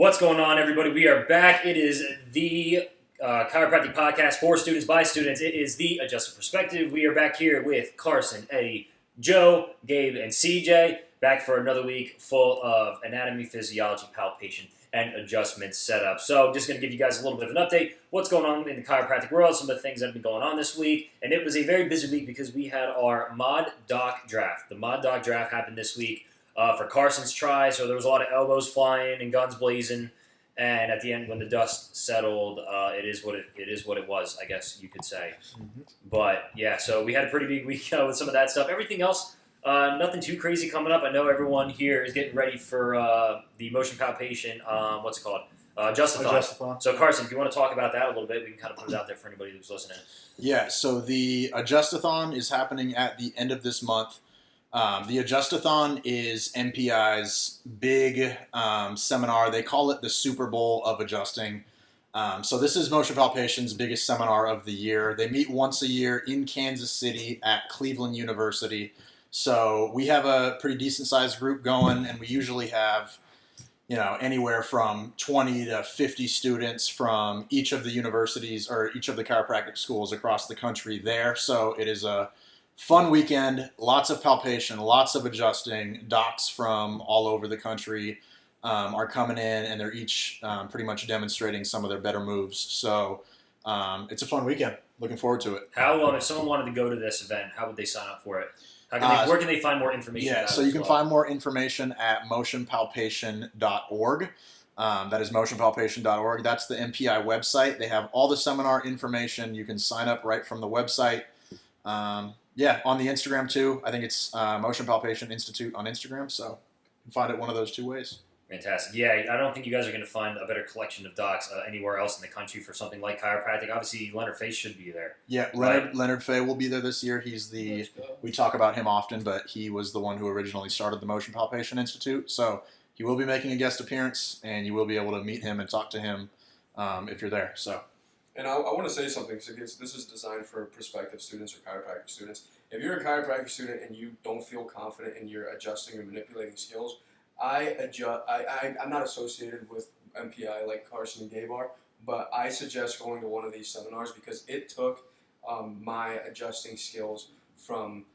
What's going on, everybody? We are back. It is the Chiropractic Podcast for students by students. It is the Adjusted Perspective. We are back here with Carson, Eddie, Joe, Gabe, and CJ. Back for another week full of anatomy, physiology, palpation, and adjustment setup. So just going to give you guys a little bit of an update. What's going on in the chiropractic world, some of the things that have been going on this week. And it was a very busy week because we had our Mod Doc Draft. The Mod Doc Draft happened this week. For Carson's try, so there was a lot of elbows flying and guns blazing, and at the end, when the dust settled, it is what it was, I guess you could say. Mm-hmm. But yeah, so we had a pretty big week with some of that stuff. Everything else, nothing too crazy coming up. I know everyone here is getting ready for the motion palpation. What's it called? Adjustathon. So Carson, if you want to talk about that a little bit, we can kind of put it out there for anybody who's listening. Yeah. So the Adjustathon is happening at the end of this month. The Adjustathon is MPI's big seminar. They call it the Super Bowl of adjusting. So this is Motion Palpation's biggest seminar of the year. They meet once a year in Kansas City at Cleveland University. So we have a pretty decent-sized group going, and we usually have, anywhere from 20 to 50 students from each of the universities or each of the chiropractic schools across the country there. So it is a fun weekend, lots of palpation, lots of adjusting. Docs from all over the country are coming in, and they're each pretty much demonstrating some of their better moves. So it's a fun weekend. Looking forward to it. How, if someone wanted to go to this event, how would they sign up for it? Where can they find more information? Yeah, so you can find more information at motionpalpation.org. That is motionpalpation.org. That's the MPI website. They have all the seminar information. You can sign up right from the website. Yeah, on the Instagram too. I think it's Motion Palpation Institute on Instagram, so you can find it one of those two ways. Fantastic. Yeah, I don't think you guys are going to find a better collection of docs anywhere else in the country for something like chiropractic. Obviously, Leonard Faye should be there. Yeah, Leonard Faye will be there this year. We talk about him often, but he was the one who originally started the Motion Palpation Institute, so he will be making a guest appearance, and you will be able to meet him and talk to him if you're there. So. And I want to say something, because this is designed for prospective students or chiropractic students. If you're a chiropractic student and you don't feel confident in your adjusting or manipulating skills, I'm not associated with MPI like Carson and Gabe are, but I suggest going to one of these seminars because it took my adjusting skills from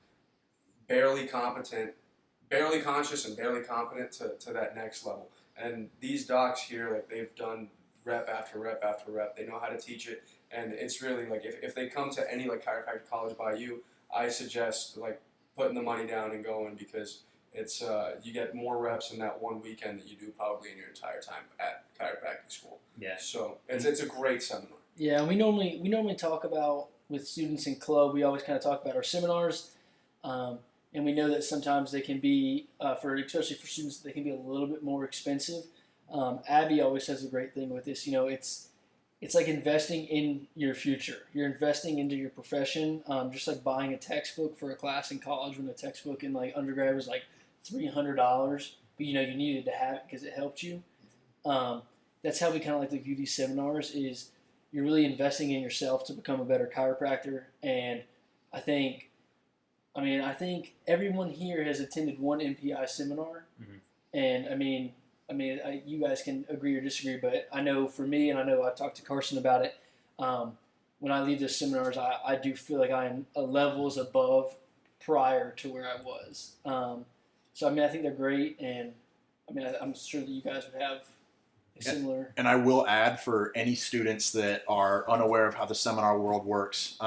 barely conscious and barely competent to that next level. And these docs here, they've done rep after rep after rep. They know how to teach it, and it's really if they come to any chiropractic college by you, I suggest putting the money down and going, because it's you get more reps in that one weekend that you do probably in your entire time at chiropractic school. Yeah. So it's a great seminar. Yeah, we normally talk about with students in club. We always kind of talk about our seminars, and we know that sometimes they can be especially for students, they can be a little bit more expensive. Abby always says a great thing with this. It's like investing in your future. You're investing into your profession, just like buying a textbook for a class in college when the textbook in undergrad was $300, but you needed to have it because it helped you. That's how we kind of to view these seminars. Is you're really investing in yourself to become a better chiropractor. And I think everyone here has attended one MPI seminar, and you guys can agree or disagree, but I know for me, and I know I've talked to Carson about it, when I leave those seminars, I do feel like I'm levels above prior to where I was. So, I think they're great, and, I'm sure that you guys would have a similar... And I will add, for any students that are unaware of how the seminar world works,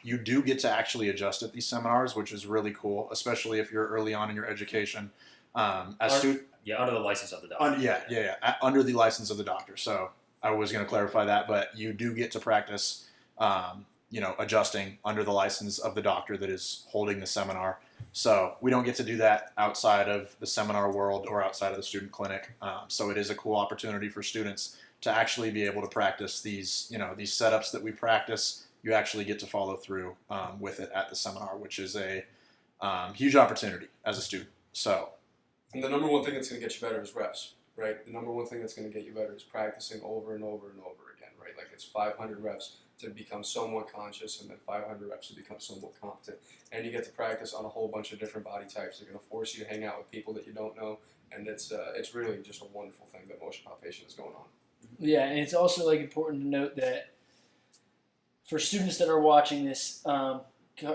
you do get to actually adjust at these seminars, which is really cool, especially if you're early on in your education. Yeah, under the license of the doctor. Under the license of the doctor. So I was going to clarify that, but you do get to practice, adjusting under the license of the doctor that is holding the seminar. So we don't get to do that outside of the seminar world or outside of the student clinic. So it is a cool opportunity for students to actually be able to practice these setups that we practice. You actually get to follow through with it at the seminar, which is a huge opportunity as a student. So. And the number one thing that's going to get you better is reps, right? The number one thing that's going to get you better is practicing over and over and over again, right? It's 500 reps to become somewhat conscious, and then 500 reps to become somewhat competent. And you get to practice on a whole bunch of different body types. They're going to force you to hang out with people that you don't know, and it's really just a wonderful thing that motion palpation is going on. Yeah, and it's also like important to note that for students that are watching this,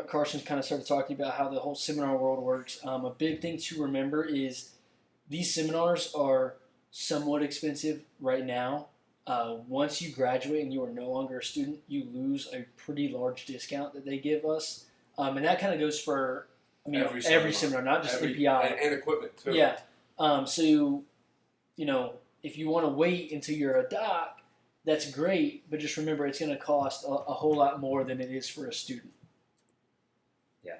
Carson kind of started talking about how the whole seminar world works. A big thing to remember is these seminars are somewhat expensive right now. Once you graduate and you are no longer a student, you lose a pretty large discount that they give us. And that kind of goes for, every seminar, not just MPI. And equipment, too. Yeah. So, if you want to wait until you're a doc, that's great, but just remember it's going to cost a whole lot more than it is for a student. Yeah.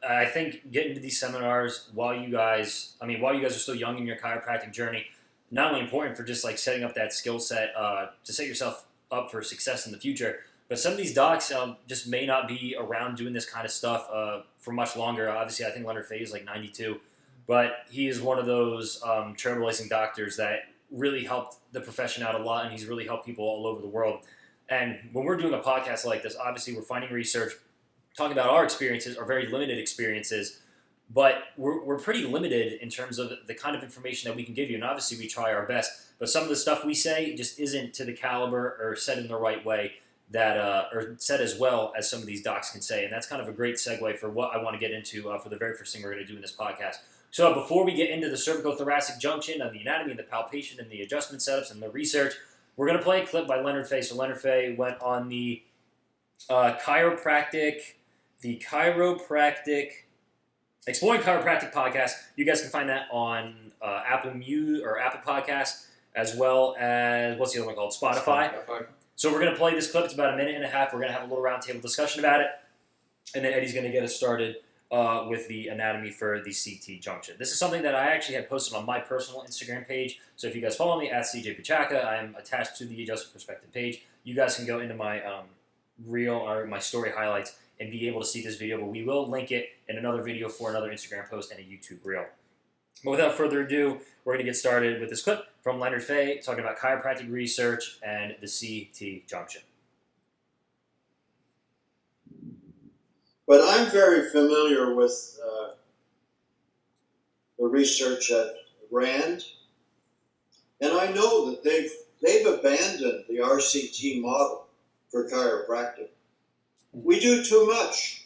I think getting to these seminars while you guys are still young in your chiropractic journey, not only important for just like setting up that skill set to set yourself up for success in the future, but some of these docs just may not be around doing this kind of stuff for much longer. Obviously, I think Leonard Faye is like 92, but he is one of those trailblazing doctors that really helped the profession out a lot, and he's really helped people all over the world. And when we're doing a podcast like this, obviously we're finding research, talking about our experiences, our very limited experiences, but we're pretty limited in terms of the kind of information that we can give you, and obviously we try our best, but some of the stuff we say just isn't to the caliber or said in the right way that or said as well as some of these docs can say, and that's kind of a great segue for what I want to get into for the very first thing we're going to do in this podcast. So before we get into the cervical-thoracic junction and the anatomy and the palpation and the adjustment setups and the research, we're going to play a clip by Leonard Faye. So Leonard Faye went on the Exploring Chiropractic podcast. You guys can find that on Apple Podcasts, as well as, what's the other one called? Spotify. So we're going to play this clip. It's about a minute and a half. We're going to have a little roundtable discussion about it. And then Eddie's going to get us started with the anatomy for the CT junction. This is something that I actually had posted on my personal Instagram page. So if you guys follow me at CJ Pachaka, I am attached to the Adjusted Perspective page. You guys can go into my reel or my story highlights and be able to see this video, but we will link it in another video for another Instagram post and a YouTube reel. But without further ado, we're going to get started with this clip from Leonard Faye talking about chiropractic research and the CT junction. But I'm very familiar with the research at RAND, and I know that they've abandoned the RCT model for chiropractic. We do too much,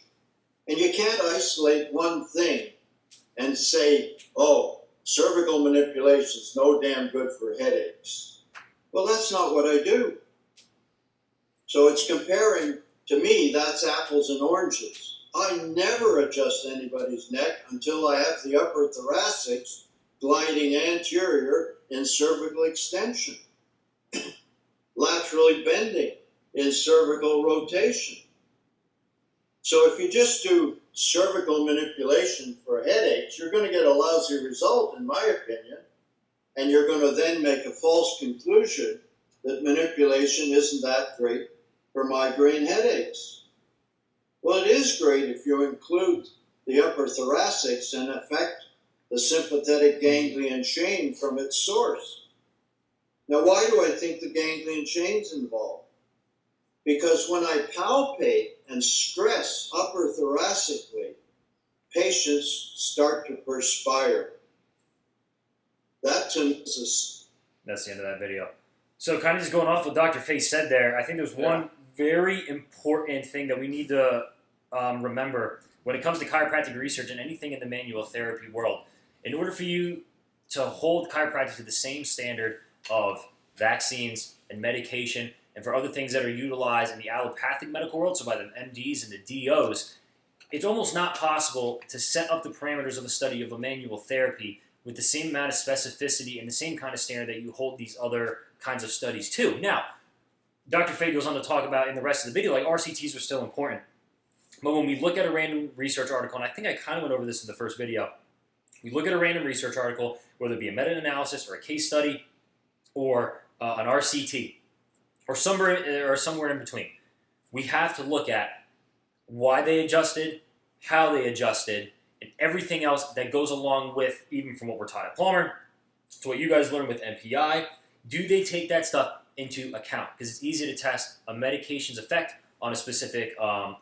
and you can't isolate one thing and say, oh, cervical manipulation is no damn good for headaches. Well, that's not what I do. So it's comparing, to me, that's apples and oranges. I never adjust anybody's neck until I have the upper thoracics gliding anterior in cervical extension, laterally bending in cervical rotation. So if you just do cervical manipulation for headaches, you're going to get a lousy result, in my opinion, and you're going to then make a false conclusion that manipulation isn't that great for migraine headaches. Well, it is great if you include the upper thoracics and affect the sympathetic ganglion chain from its source. Now, why do I think the ganglion chain's involved? Because when I palpate and stress upper thoracically, patients start to perspire. That to me is That's the end of that video. So kind of just going off what Dr. Faye said there, I think there's one very important thing that we need to remember when it comes to chiropractic research and anything in the manual therapy world. In order for you to hold chiropractic to the same standard of vaccines and medication and for other things that are utilized in the allopathic medical world, so by the MDs and the DOs, it's almost not possible to set up the parameters of a study of a manual therapy with the same amount of specificity and the same kind of standard that you hold these other kinds of studies to. Now, Dr. Faye goes on to talk about in the rest of the video, like RCTs are still important. But when we look at a random research article, and I think I kind of went over this in the first video, we look at a random research article, whether it be a meta-analysis or a case study or an RCT or somewhere in between. We have to look at why they adjusted, how they adjusted, and everything else that goes along with, even from what we're taught at Palmer to what you guys learned with MPI. Do they take that stuff into account because it's easy to test a medication's effect on a specific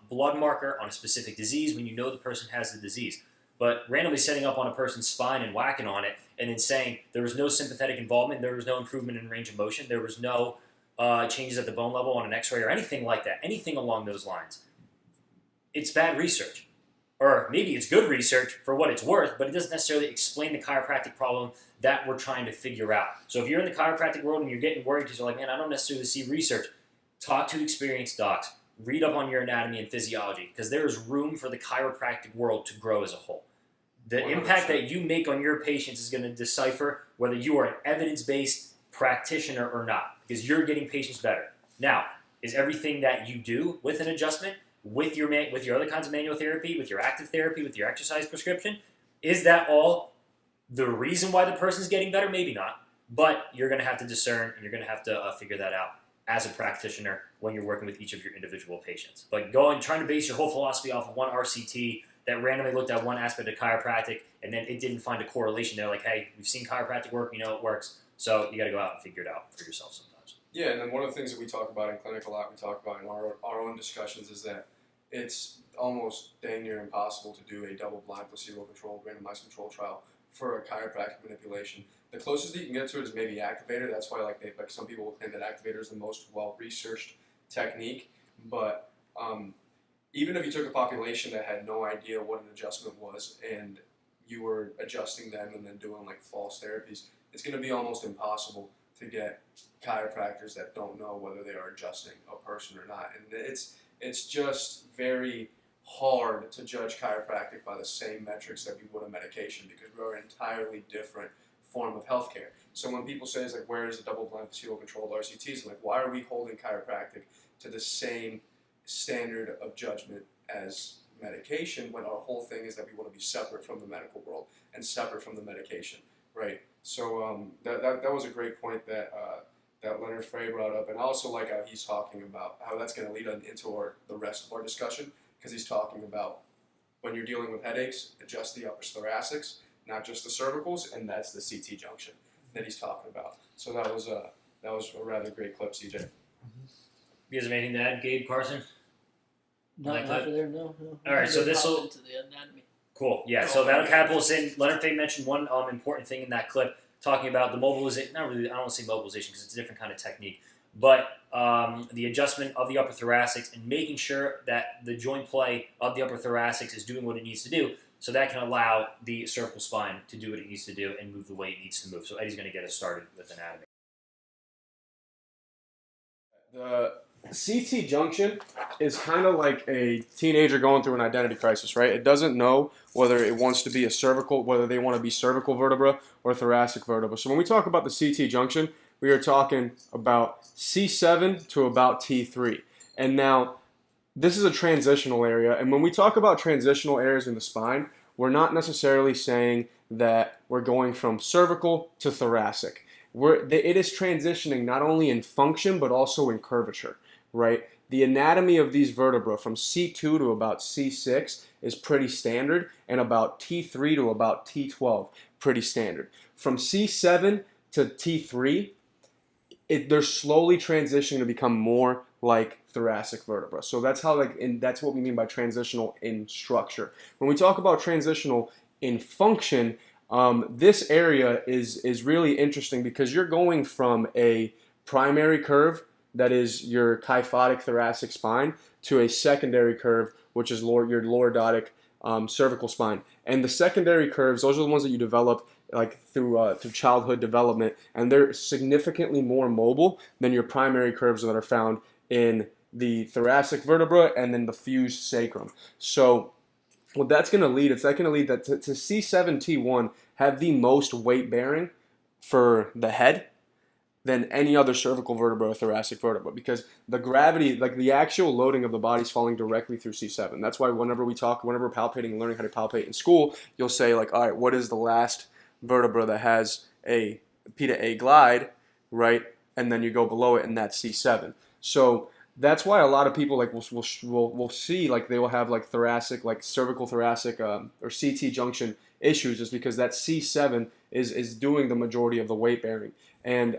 blood marker, on a specific disease when you know the person has the disease. But randomly setting up on a person's spine and whacking on it and then saying there was no sympathetic involvement, there was no improvement in range of motion, there was no changes at the bone level on an x-ray or anything like that, anything along those lines, it's bad research. Or maybe it's good research for what it's worth, but it doesn't necessarily explain the chiropractic problem that we're trying to figure out. So if you're in the chiropractic world and you're getting worried because you're like, man, I don't necessarily see research, talk to experienced docs. Read up on your anatomy and physiology because there is room for the chiropractic world to grow as a whole. The 100%. impact that you make on your patients is going to decipher whether you are an evidence-based practitioner or not because you're getting patients better. Now, is everything that you do with an adjustment, with your other kinds of manual therapy, with your active therapy, with your exercise prescription, is that all the reason why the person's getting better? Maybe not, but you're going to have to discern and you're going to have to figure that out as a practitioner when you're working with each of your individual patients. But trying to base your whole philosophy off of one RCT that randomly looked at one aspect of chiropractic and then it didn't find a correlation. They're like, hey, we've seen chiropractic work, we know it works, so you got to go out and figure it out for yourself sometimes. Yeah, and then one of the things that we talk about in clinic a lot, we talk about in our own discussions, is that it's almost dang near impossible to do a double-blind, placebo-controlled, randomized control trial for a chiropractic manipulation. The closest that you can get to it is maybe activator. That's why like some people will claim that activator is the most well-researched technique. But even if you took a population that had no idea what an adjustment was and you were adjusting them and then doing like false therapies, it's going to be almost impossible to get chiropractors that don't know whether they are adjusting a person or not. And it's just very hard to judge chiropractic by the same metrics that we would a medication because we're an entirely different form of healthcare. So when people say, it's like, where is the double-blind placebo-controlled RCTs? I'm like, why are we holding chiropractic to the same standard of judgment as medication when our whole thing is that we want to be separate from the medical world and separate from the medication, right? So that was a great point that Leonard Faye brought up, and I also like how he's talking about how that's going to lead into the rest of our discussion because he's talking about when you're dealing with headaches, adjust the upper thoracics, not just the cervicals, and that's the CT junction that he's talking about. So that was a rather great clip, CJ. You guys have anything to add, Gabe, Carson? Not for there, no. All right, so this will into the anatomy. Cool. Yeah. So that'll catapult us in. Leonard Faye mentioned one important thing in that clip, talking about the mobilization. Not really. I don't want to say mobilization because it's a different kind of technique, but the adjustment of the upper thoracics and making sure that the joint play of the upper thoracics is doing what it needs to do. So that can allow the cervical spine to do what it needs to do and move the way it needs to move. So Eddie's going to get us started with anatomy. The CT junction is kind of like a teenager going through an identity crisis, right? It doesn't know whether it wants to be whether they want to be cervical vertebra or thoracic vertebra. So when we talk about the CT junction, we are talking about C7 to about T3. And now, this is a transitional area, and when we talk about transitional areas in the spine, we're not necessarily saying that we're going from cervical to thoracic. It is transitioning not only in function, but also in curvature, right? The anatomy of these vertebrae from C2 to about C6 is pretty standard, and about T3 to about T12, pretty standard. From C7 to T3, they're slowly transitioning to become more like thoracic vertebra. So that's how that's what we mean by transitional in structure. When we talk about transitional in function, this area is really interesting because you're going from a primary curve that is your kyphotic thoracic spine to a secondary curve, which is your lordotic cervical spine. And the secondary curves, those are the ones that you develop like through childhood development, and they're significantly more mobile than your primary curves that are found in the thoracic vertebra and then the fused sacrum. So what that's going to lead, to C7T1 have the most weight bearing for the head than any other cervical vertebra or thoracic vertebra, because the gravity, like the actual loading of the body, is falling directly through C7. That's why whenever we're palpating and learning how to palpate in school, you'll say like, all right, what is the last vertebra that has a P to A glide, right? And then you go below it, and that's C7. So that's why a lot of people like will see like they will have like thoracic, like cervical thoracic or CT junction issues, is because that C7 is doing the majority of the weight bearing. And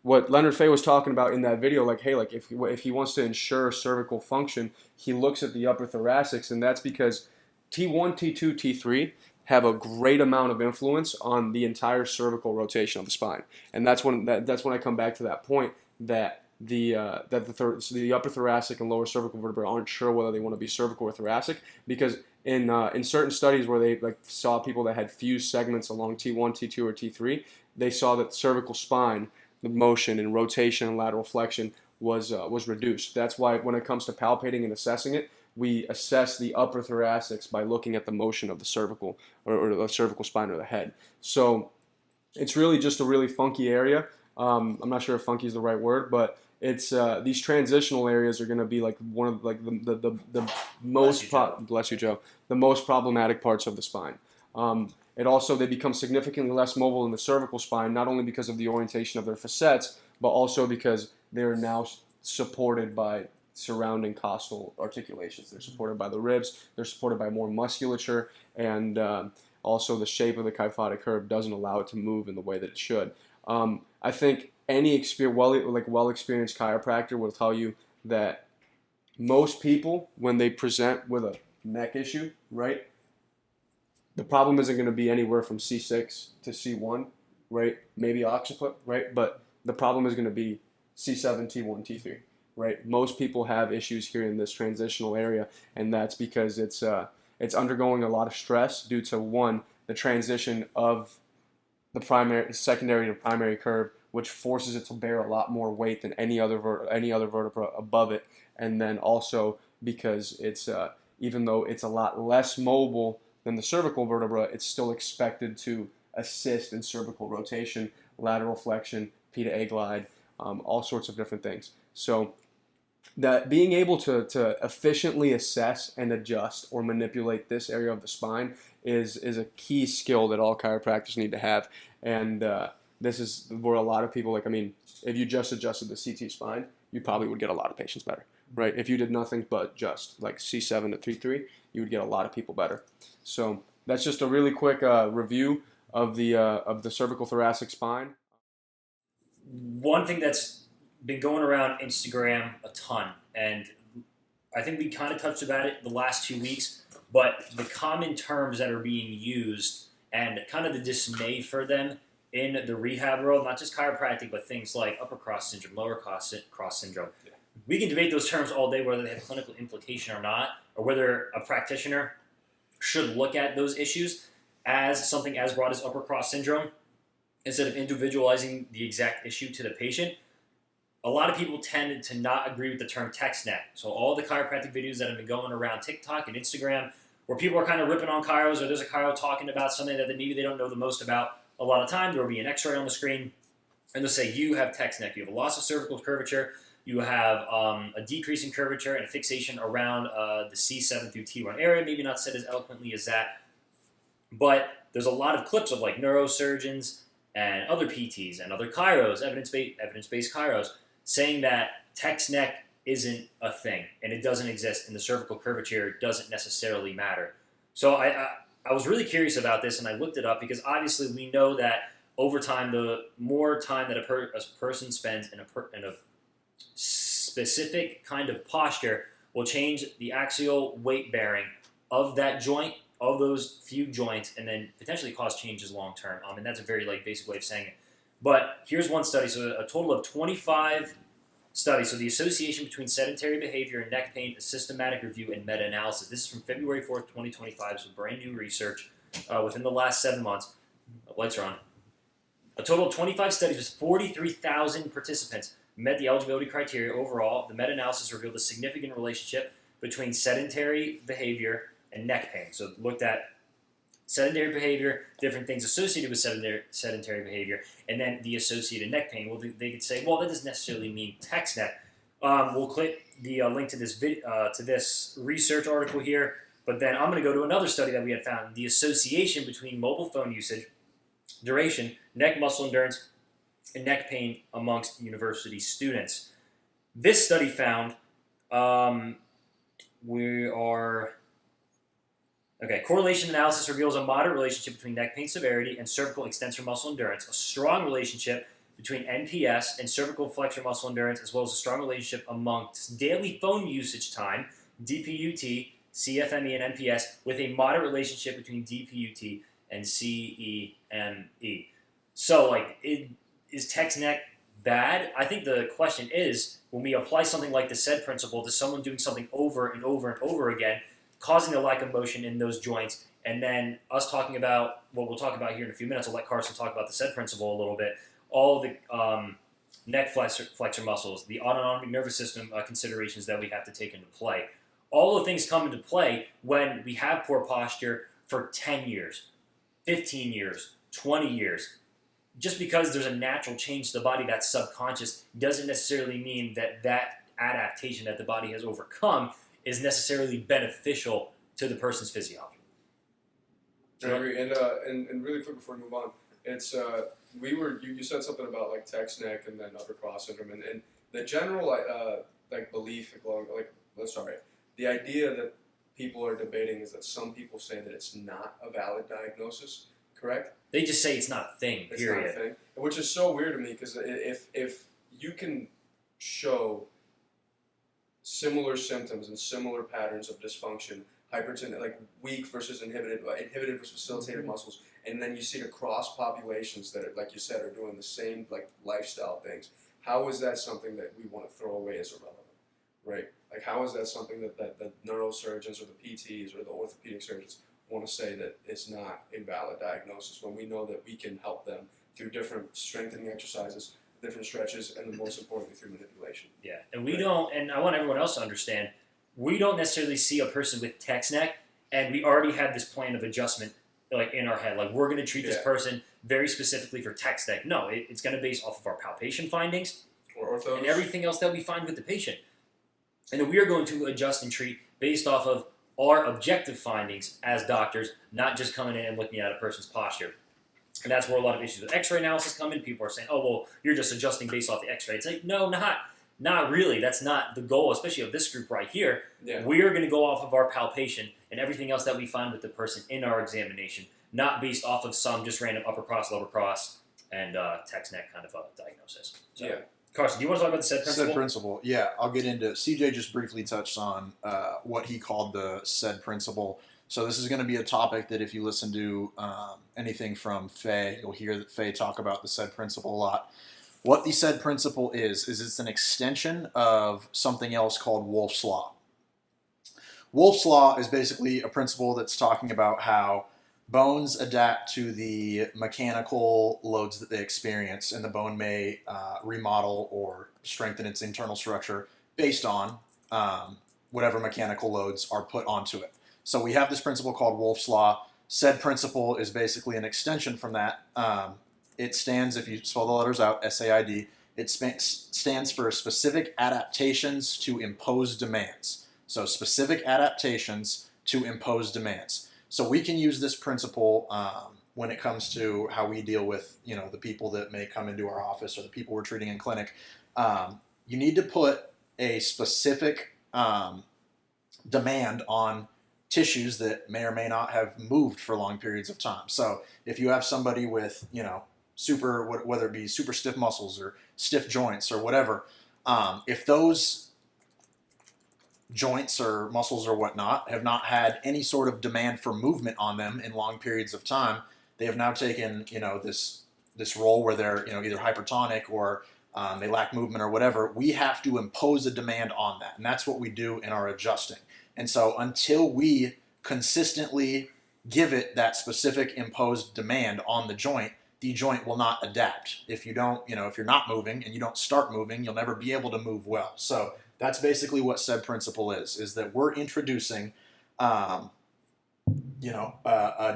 what Leonard Faye was talking about in that video, like, hey, like if he wants to ensure cervical function, he looks at the upper thoracics, and that's because T1, T2, T3 have a great amount of influence on the entire cervical rotation of the spine, and that's when I come back to that point that the upper thoracic and lower cervical vertebrae aren't sure whether they want to be cervical or thoracic, because in certain studies where they like saw people that had fused segments along T1, T2, or T3, they saw that cervical spine, the motion and rotation and lateral flexion was reduced. That's why when it comes to palpating and assessing it, we assess the upper thoracics by looking at the motion of the cervical or the cervical spine or the head. So it's really just a really funky area. I'm not sure if funky is the right word, but it's these transitional areas are going to be like one of like the most bless you, Joe, the most problematic parts of the spine. It also, they become significantly less mobile in the cervical spine, not only because of the orientation of their facets, but also because they're now supported by surrounding costal articulations. They're supported by the ribs, they're supported by more musculature, and also the shape of the kyphotic curve doesn't allow it to move in the way that it should. I think any well-experienced chiropractor will tell you that most people, when they present with a neck issue, right, the problem isn't going to be anywhere from C6 to C1, right? Maybe occiput, right? But the problem is going to be C7, T1, T3, right? Most people have issues here in this transitional area, and that's because it's undergoing a lot of stress due to, one, the transition of the secondary to primary curve, which forces it to bear a lot more weight than any other vertebra above it, and then also because it's even though it's a lot less mobile than the cervical vertebra, it's still expected to assist in cervical rotation, lateral flexion, P to A glide, all sorts of different things. So that being able to efficiently assess and adjust or manipulate this area of the spine is a key skill that all chiropractors need to have. And this is where a lot of people, like, I mean, if you just adjusted the CT spine, you probably would get a lot of patients better, right? If you did nothing but just like C7 to 3-3, you would get a lot of people better. So that's just a really quick review of the cervical thoracic spine. One thing that's been going around Instagram a ton, and I think we kind of touched about it the last 2 weeks, but the common terms that are being used and kind of the dismay for them in the rehab world, not just chiropractic, but things like upper cross syndrome, lower cross syndrome. Yeah. We can debate those terms all day, whether they have clinical implication or not, or whether a practitioner should look at those issues as something as broad as upper cross syndrome instead of individualizing the exact issue to the patient. A lot of people tend to not agree with the term text neck. So all the chiropractic videos that have been going around TikTok and Instagram where people are kind of ripping on chiros, or there's a chiro talking about something that maybe they don't know the most about, a lot of time there will be an x-ray on the screen and they'll say you have text neck, you have a loss of cervical curvature, you have a decrease in curvature and a fixation around the C7 through T1 area, maybe not said as eloquently as that, but there's a lot of clips of like neurosurgeons and other PTs and other chiros, evidence-based chiros, saying that text neck isn't a thing and it doesn't exist and the cervical curvature doesn't necessarily matter. So I was really curious about this and I looked it up because obviously we know that over time, the more time that a person spends in a specific kind of posture will change the axial weight bearing of that joint, of those few joints, and then potentially cause changes long term. And that's a very basic way of saying it. But here's one study. So a total of 25 studies. So the association between sedentary behavior and neck pain, a systematic review and meta-analysis. This is from February 4th, 2025. So brand new research within the last 7 months. Lights are on. A total of 25 studies with 43,000 participants met the eligibility criteria overall. The meta-analysis revealed a significant relationship between sedentary behavior and neck pain. So it looked at sedentary behavior, different things associated with sedentary behavior, and then the associated neck pain. Well, they could say, well, that doesn't necessarily mean text neck. We'll click the link to this research article here, but then I'm going to go to another study that we had found, the association between mobile phone usage, duration, neck muscle endurance, and neck pain amongst university students. This study found correlation analysis reveals a moderate relationship between neck pain severity and cervical extensor muscle endurance, a strong relationship between NPS and cervical flexor muscle endurance, as well as a strong relationship amongst daily phone usage time, DPUT, CFME, and NPS, with a moderate relationship between DPUT and CEME. So, like, is text neck bad? I think the question is, when we apply something like the S.A.I.D principle to someone doing something over and over and over again, causing a lack of motion in those joints, and then us talking about what we'll talk about here in a few minutes. I'll let Carson talk about the S.A.I.D principle a little bit. All of the neck flexor muscles, the autonomic nervous system considerations that we have to take into play. All the things come into play when we have poor posture for 10 years, 15 years, 20 years. Just because there's a natural change to the body that's subconscious doesn't necessarily mean that that adaptation that the body has overcome is necessarily beneficial to the person's physiology. I agree. And really quick before we move on, it's you said something about like text neck and then upper cross syndrome, and the general like belief the idea that people are debating is that some people say that it's not a valid diagnosis. Correct? They just say it's not a thing, It's period. not a thing, which is so weird to me because if you can show similar symptoms and similar patterns of dysfunction, hypertension, like weak versus inhibited versus facilitated muscles, and then you see it across populations that, are, like you said, are doing the same like lifestyle things. How is that something that we want to throw away as irrelevant, right? Like how is that something that the neurosurgeons or the PTs or the orthopedic surgeons want to say that it's not a valid diagnosis when we know that we can help them through different strengthening exercises, different stretches, and then most importantly through manipulation. Yeah, and we don't, and I want everyone else to understand, we don't necessarily see a person with text neck and we already have this plan of adjustment like in our head. Like we're going to treat this person very specifically for text neck. No, it's going to base off of our palpation findings Or orthos. and everything else that we find with the patient. And then we are going to adjust and treat based off of our objective findings as doctors, not just coming in and looking at a person's posture. And that's where a lot of issues with x-ray analysis come in. People are saying, oh, well, you're just adjusting based off the x-ray. It's like, no, not really. That's not the goal, especially of this group right here. Yeah. We are going to go off of our palpation and everything else that we find with the person in our examination, not based off of some just random upper cross, lower cross, and text neck kind of diagnosis. So, Yeah. Carson, do you want to talk about the S.A.I.D principle? S.A.I.D principle, yeah. I'll get into it. CJ just briefly touched on what he called the S.A.I.D principle. So this is going to be a topic that if you listen to anything from Faye, you'll hear that Faye talk about the S.A.I.D principle a lot. What the S.A.I.D principle is it's an extension of something else called Wolff's Law. Wolff's Law is basically a principle that's talking about how bones adapt to the mechanical loads that they experience, and the bone may remodel or strengthen its internal structure based on whatever mechanical loads are put onto it. So we have this principle called Wolff's Law. S.A.I.D principle is basically an extension from that. It stands, if you spell the letters out, S.A.I.D, it stands for specific adaptations to imposed demands. So specific adaptations to imposed demands. So we can use this principle when it comes to how we deal with, the people that may come into our office or the people we're treating in clinic. You need to put a specific demand on tissues that may or may not have moved for long periods of time. So if you have somebody with, whether it be super stiff muscles or stiff joints or whatever, if those joints or muscles or whatnot have not had any sort of demand for movement on them in long periods of time, they have now taken, this role where they're, either hypertonic or they lack movement or whatever. We have to impose a demand on that, and that's what we do in our adjusting. And so until we consistently give it that specific imposed demand on the joint will not adapt. If you don't, if you're not moving and you don't start moving, you'll never be able to move well. So that's basically what S.A.I.D principle is that we're introducing, a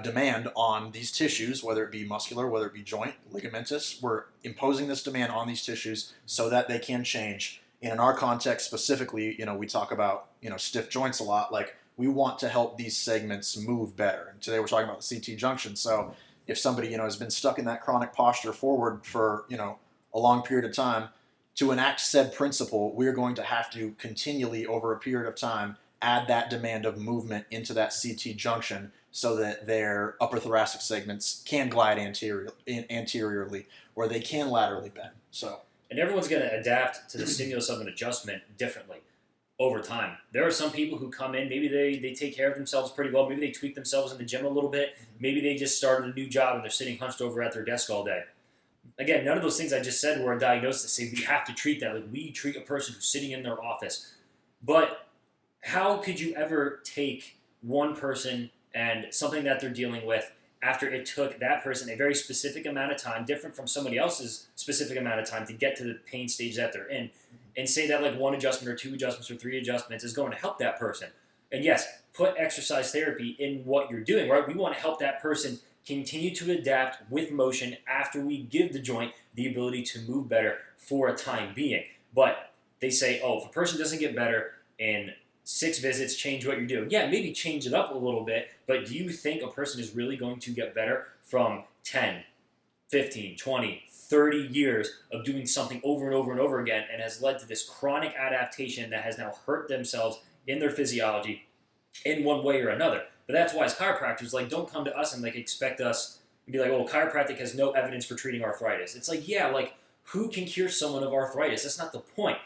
demand on these tissues, whether it be muscular, whether it be joint, ligamentous. We're imposing this demand on these tissues so that they can change. And in our context specifically, we talk about, stiff joints a lot. Like, we want to help these segments move better. And today we're talking about the CT junction. So if somebody, has been stuck in that chronic posture forward for, a long period of time, to enact S.A.I.D principle, we're going to have to continually, over a period of time, add that demand of movement into that CT junction so that their upper thoracic segments can glide anteriorly or they can laterally bend. So, and everyone's going to adapt to the stimulus of an adjustment differently over time. There are some people who come in, maybe they take care of themselves pretty well, maybe they tweak themselves in the gym a little bit, maybe they just started a new job and they're sitting hunched over at their desk all day. Again, none of those things I just said were a diagnosis to say we have to treat that. Like, we treat a person who's sitting in their office. But how could you ever take one person and something that they're dealing with after it took that person a very specific amount of time, different from somebody else's specific amount of time, to get to the pain stage that they're in, and say that like one adjustment or two adjustments or three adjustments is going to help that person? And yes, put exercise therapy in what you're doing, right? We want to help that person continue to adapt with motion after we give the joint the ability to move better for a time being. But they say, oh, if a person doesn't get better in 6 visits, change what you're doing. Yeah, maybe change it up a little bit, but do you think a person is really going to get better from 10, 15, 20, 30 years of doing something over and over and over again, and has led to this chronic adaptation that has now hurt themselves in their physiology in one way or another? But that's why as chiropractors, like, don't come to us and like expect us to be like, oh, chiropractic has no evidence for treating arthritis. It's like, yeah, like, who can cure someone of arthritis? That's not the point.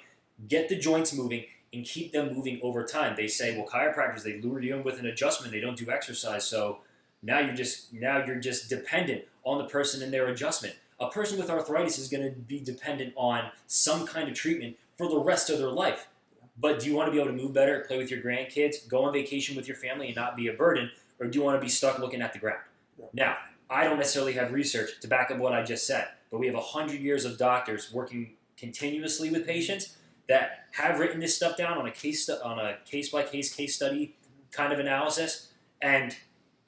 Get the joints moving and keep them moving over time. They say, well, chiropractors, they lure you in with an adjustment, they don't do exercise, so now you're just dependent on the person and their adjustment. A person with arthritis is going to be dependent on some kind of treatment for the rest of their life. But do you want to be able to move better, play with your grandkids, go on vacation with your family and not be a burden, or do you want to be stuck looking at the ground? Yeah. Now, I don't necessarily have research to back up what I just said, but we have 100 years of doctors working continuously with patients that have written this stuff down on a case-by-case case study kind of analysis, and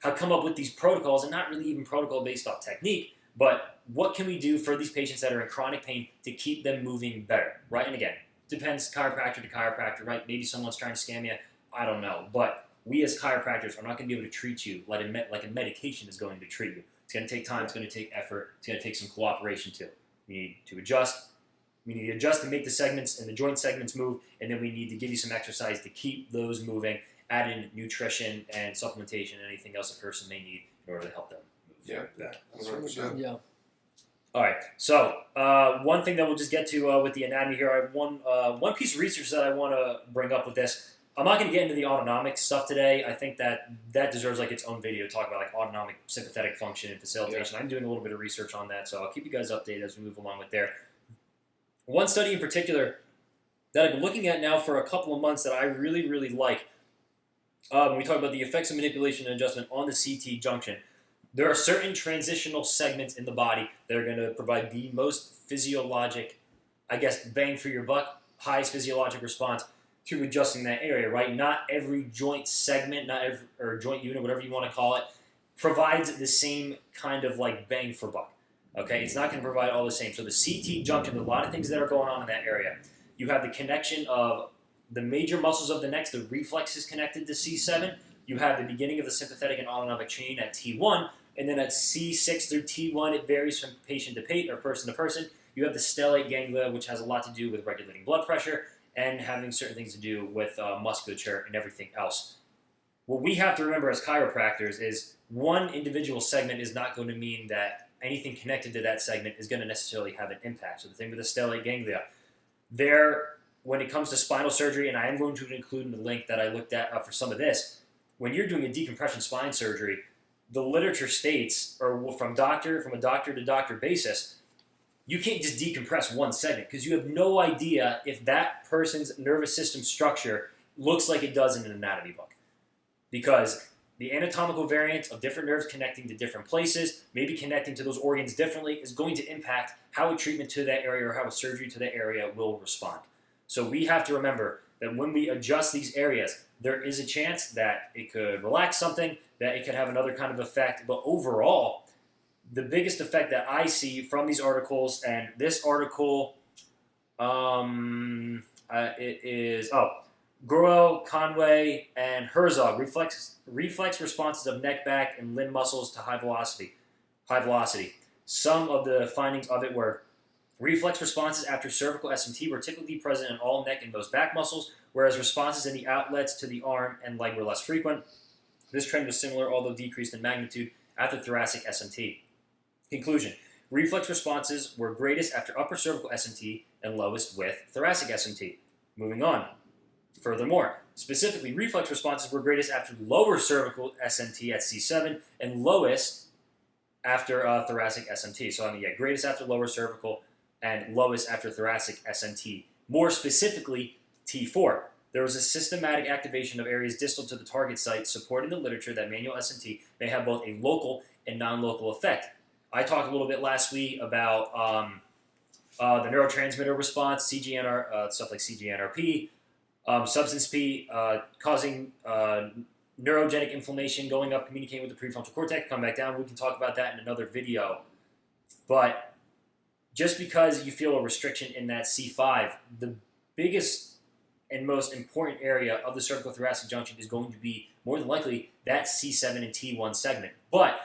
have come up with these protocols, and not really even protocol based off technique, but what can we do for these patients that are in chronic pain to keep them moving better, right? And again, depends chiropractor to chiropractor, right? Maybe someone's trying to scam you, I don't know, but we as chiropractors are not going to be able to treat you like a medication is going to treat you. It's going to take time, it's going to take effort, it's going to take some cooperation too. We need to adjust. We need to adjust to make the segments and the joint segments move, and then we need to give you some exercise to keep those moving, add in nutrition and supplementation and anything else a person may need in order to help them move. Yeah, That's really 100%. good. Yeah. All right, so one thing that we'll just get to with the anatomy here, I have one piece of research that I want to bring up with this. I'm not going to get into the autonomic stuff today. I think that deserves like its own video, talk about like autonomic sympathetic function and facilitation. Yeah. I'm doing a little bit of research on that, so I'll keep you guys updated as we move along with there. One study in particular that I've been looking at now for a couple of months that I really, really like, when we talk about the effects of manipulation and adjustment on the CT junction, there are certain transitional segments in the body that are going to provide the most physiologic, I guess, bang for your buck, highest physiologic response to adjusting that area, right? Not every joint segment, or joint unit, whatever you want to call it, provides the same kind of like bang for buck. Okay, it's not going to provide all the same. So the CT junction, there's a lot of things that are going on in that area. You have the connection of the major muscles of the neck, the reflex is connected to C7. You have the beginning of the sympathetic and autonomic chain at T1, and then at C6 through T1, it varies from patient to patient or person to person. You have the stellate ganglia, which has a lot to do with regulating blood pressure and having certain things to do with musculature and everything else. What we have to remember as chiropractors is one individual segment is not going to mean that anything connected to that segment is going to necessarily have an impact. So the thing with the stellate ganglia, when it comes to spinal surgery, and I am going to include in the link that I looked at for some of this, when you're doing a decompression spine surgery, the literature states, or from a doctor to doctor basis, you can't just decompress one segment because you have no idea if that person's nervous system structure looks like it does in an anatomy book. Because the anatomical variance of different nerves connecting to different places, maybe connecting to those organs differently, is going to impact how a treatment to that area or how a surgery to that area will respond. So we have to remember that when we adjust these areas, there is a chance that it could relax something, that it could have another kind of effect. But overall, the biggest effect that I see from these articles, and this article, it is, Groel, Conway, and Herzog, reflex responses of neck, back, and limb muscles to high velocity. Some of the findings of it were Reflex responses after cervical SMT were typically present in all neck and most back muscles, whereas responses in the outlets to the arm and leg were less frequent. This trend was similar, although decreased in magnitude, after thoracic SMT. Conclusion. Reflex responses were greatest after upper cervical SMT and lowest with thoracic SMT. Moving on. Furthermore, specifically, reflex responses were greatest after lower cervical SMT at C7 and lowest after thoracic SMT. So, greatest after lower cervical and lowest after thoracic SMT. More specifically, T4. There was a systematic activation of areas distal to the target site, supporting the literature that manual SMT may have both a local and non-local effect. I talked a little bit last week about the neurotransmitter response, CGNR, stuff like CGNRP, substance P, causing neurogenic inflammation, going up, communicating with the prefrontal cortex, come back down. We can talk about that in another video. But just because you feel a restriction in that C5, the biggest and most important area of the cervical-thoracic junction is going to be, more than likely, that C7 and T1 segment. But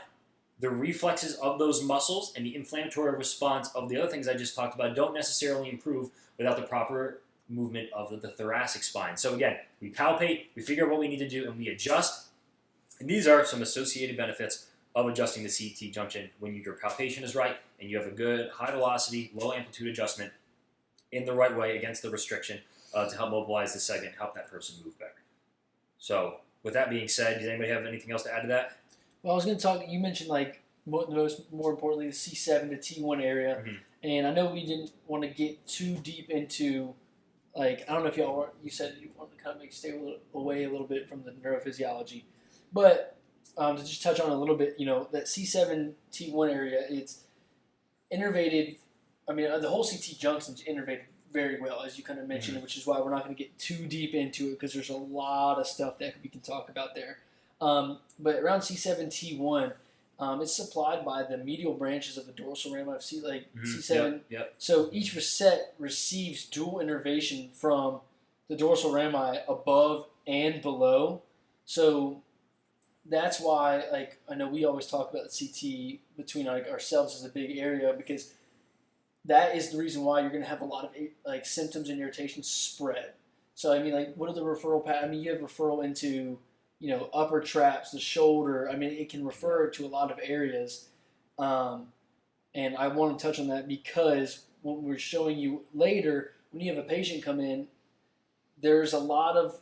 the reflexes of those muscles and the inflammatory response of the other things I just talked about don't necessarily improve without the proper movement of the thoracic spine. So again, we palpate, we figure out what we need to do, and we adjust. And these are some associated benefits of adjusting the CT junction when your palpation is right and you have a good high velocity, low amplitude adjustment in the right way against the restriction to help mobilize the segment, help that person move better. So with that being said, does anybody have anything else to add to that? Well, I was going to talk. You mentioned more importantly the C7 to T1 area, and I know we didn't want to get too deep into I don't know if you said you wanted to kind of stay away a little bit from the neurophysiology, but to just touch on a little bit, that C7 T1 area, it's innervated. I mean, the whole CT junction is innervated very well, as you kind of mentioned, which is why we're not going to get too deep into it because there's a lot of stuff that we can talk about there. But around C7 T1, it's supplied by the medial branches of the dorsal rami of C7. Yep. So each facet receives dual innervation from the dorsal rami above and below. So that's why, I know we always talk about the CT between ourselves as a big area, because that is the reason why you're going to have a lot of symptoms and irritation spread. So what are the referral patterns? You have referral into upper traps, the shoulder. It can refer to a lot of areas. And I want to touch on that because when we're showing you later, when you have a patient come in, there's a lot of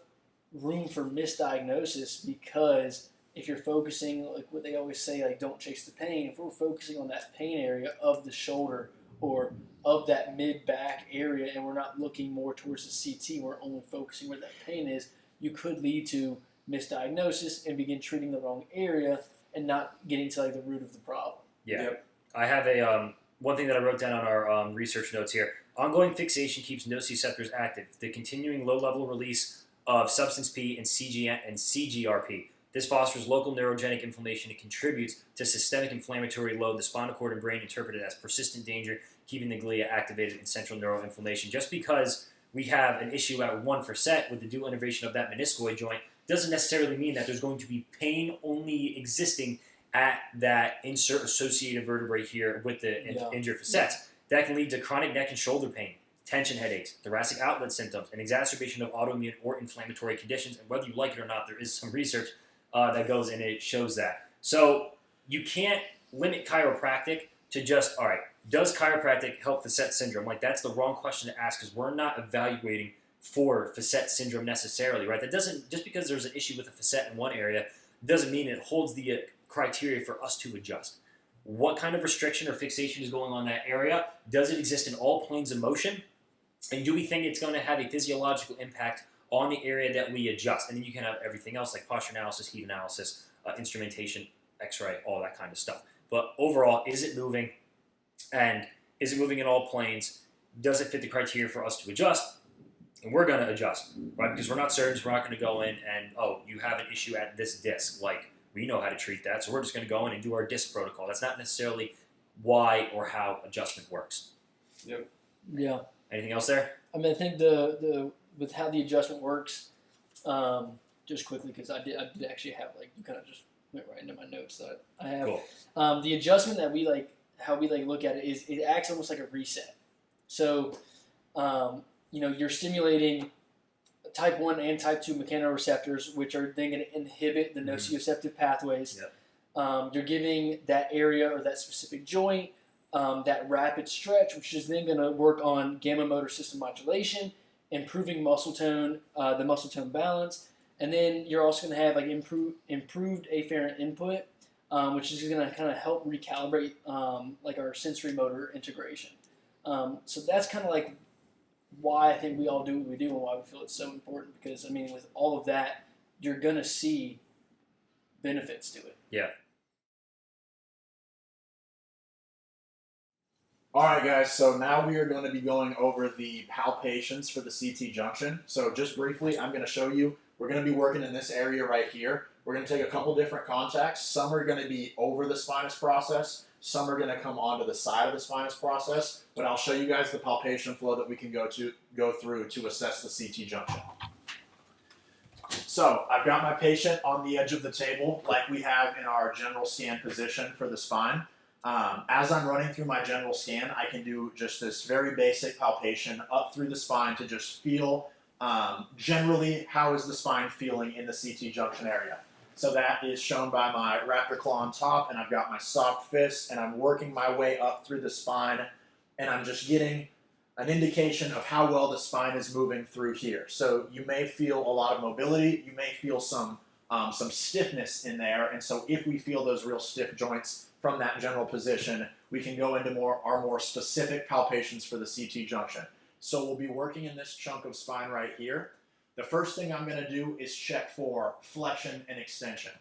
room for misdiagnosis, because if you're focusing, what they always say, don't chase the pain. If we're focusing on that pain area of the shoulder or of that mid-back area, and we're not looking more towards the CT, we're only focusing where that pain is, you could lead to misdiagnosis and begin treating the wrong area and not getting to the root of the problem. Yeah. Yep. I have a one thing that I wrote down on our research notes here. Ongoing fixation keeps nociceptors active. The continuing low-level release of substance P and CGRP. This fosters local neurogenic inflammation and contributes to systemic inflammatory load. The spinal cord and brain interpreted as persistent danger, keeping the glia activated in central neuroinflammation. Just because we have an issue at one facet with the dual innervation of that meniscoid joint doesn't necessarily mean that there's going to be pain only existing at that insert associated vertebrae here with the injured facets. That can lead to chronic neck and shoulder pain, tension headaches, thoracic outlet symptoms, and exacerbation of autoimmune or inflammatory conditions. And whether you like it or not, there is some research that goes and it shows that. So you can't limit chiropractic to just, all right, does chiropractic help facet syndrome? That's the wrong question to ask, because we're not evaluating for facet syndrome necessarily, right? That doesn't, just because there's an issue with a facet in one area doesn't mean it holds the criteria for us to adjust. What kind of restriction or fixation is going on in that area? Does it exist in all planes of motion? And do we think it's going to have a physiological impact on the area that we adjust? And then you can have everything else like posture analysis, heat analysis, instrumentation, x-ray, all that kind of stuff. But overall, is it moving? And is it moving in all planes? Does it fit the criteria for us to adjust? And we're going to adjust, right? Because we're not surgeons. We're not going to go in and, you have an issue at this disc. We know how to treat that, so we're just going to go in and do our disc protocol. That's not necessarily why or how adjustment works. Yep. Yeah. Anything else there? I think the with how the adjustment works, just quickly, because I did actually have you kind of just went right into my notes that I have. Cool. The adjustment that we how we look at it is it acts almost like a reset. So, you're stimulating type 1 and type 2 mechanoreceptors, which are then going to inhibit the nociceptive pathways. Yep. You're giving that area or that specific joint that rapid stretch, which is then going to work on gamma motor system modulation, improving muscle tone, the muscle tone balance. And then you're also going to have like improved afferent input, which is going to kind of help recalibrate like our sensory motor integration. So that's kind of like why I think we all do what we do and why we feel it's so important, because I mean, with all of that, you're going to see benefits to it. Yeah. All right, guys, so now we are going to be going over the palpations for the CT junction. So just briefly, I'm going to show you. We're going to be working in this area right here. We're going to take a couple different contacts. Some are going to be over the spinous process. Some are going to come onto the side of the spinous process. But I'll show you guys the palpation flow that we can go through to assess the CT junction. So I've got my patient on the edge of the table like we have in our general scan position for the spine. As I'm running through my general scan, I can do just this very basic palpation up through the spine to just feel generally how is the spine feeling in the CT junction area. So that is shown by my raptor claw on top, and I've got my soft fist, and I'm working my way up through the spine, and I'm just getting an indication of how well the spine is moving through here. So you may feel a lot of mobility, you may feel some stiffness in there, and so if we feel those real stiff joints from that general position, we can go into our more specific palpations for the CT junction. So we'll be working in this chunk of spine right here. The first thing I'm going to do is check for flexion and extension.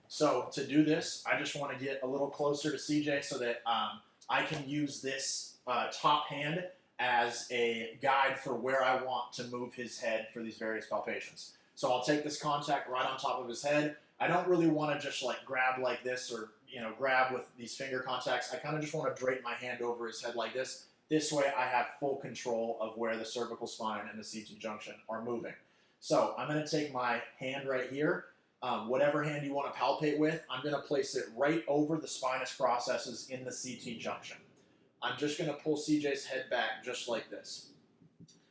So to do this, I just want to get a little closer to CJ so that I can use this top hand as a guide for where I want to move his head for these various palpations. So I'll take this contact right on top of his head. I don't really want to just like grab like this or grab with these finger contacts. I kind of just want to drape my hand over his head like this. This way I have full control of where the cervical spine and the CT junction are moving. So I'm going to take my hand right here, whatever hand you want to palpate with, I'm going to place it right over the spinous processes in the CT junction. I'm just going to pull CJ's head back just like this.